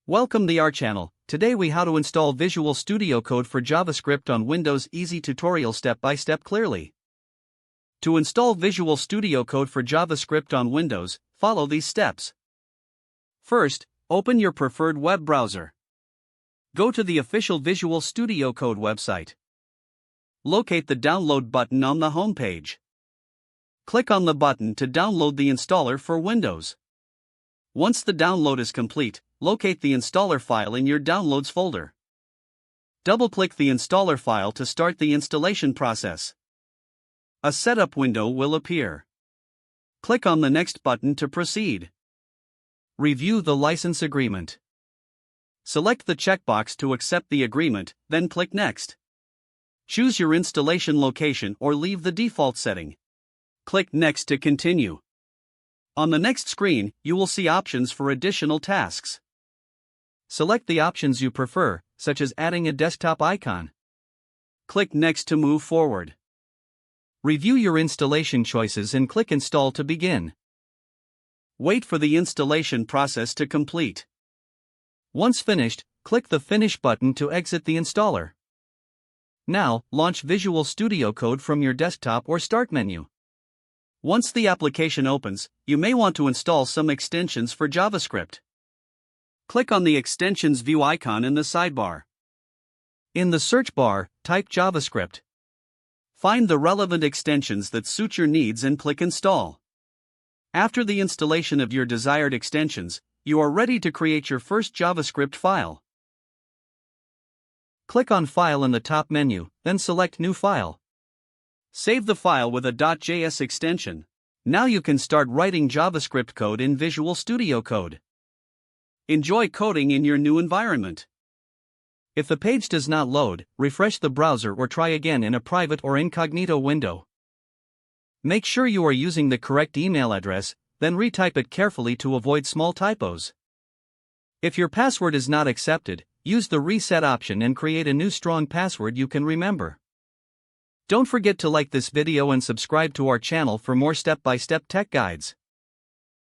Welcome to our channel. Today we how to install Visual Studio Code for JavaScript on Windows. Easy tutorial step by step clearly. To install Visual Studio Code for JavaScript on Windows, follow these steps. First, open your preferred web browser. Go to the official Visual Studio Code website. Locate the download button on the home page. Click on the button to download the installer for Windows. Once the download is complete, locate the installer file in your Downloads folder. Double-click the installer file to start the installation process. A setup window will appear. Click on the Next button to proceed. Review the license agreement. Select the checkbox to accept the agreement, then click Next. Choose your installation location or leave the default setting. Click Next to continue. On the next screen, you will see options for additional tasks. Select the options you prefer, such as adding a desktop icon. Click Next to move forward. Review your installation choices and click Install to begin. Wait for the installation process to complete. Once finished, click the Finish button to exit the installer. Now, launch Visual Studio Code from your desktop or Start menu. Once the application opens, you may want to install some extensions for JavaScript. Click on the Extensions View icon in the sidebar. In the search bar, type JavaScript. Find the relevant extensions that suit your needs and click Install. After the installation of your desired extensions, you are ready to create your first JavaScript file. Click on File in the top menu, then select New File. Save the file with a .js extension. Now you can start writing JavaScript code in Visual Studio Code. Enjoy coding in your new environment. If the page does not load, refresh the browser or try again in a private or incognito window. Make sure you are using the correct email address, then retype it carefully to avoid small typos. If your password is not accepted, use the reset option and create a new strong password you can remember. Don't forget to like this video and subscribe to our channel for more step-by-step tech guides.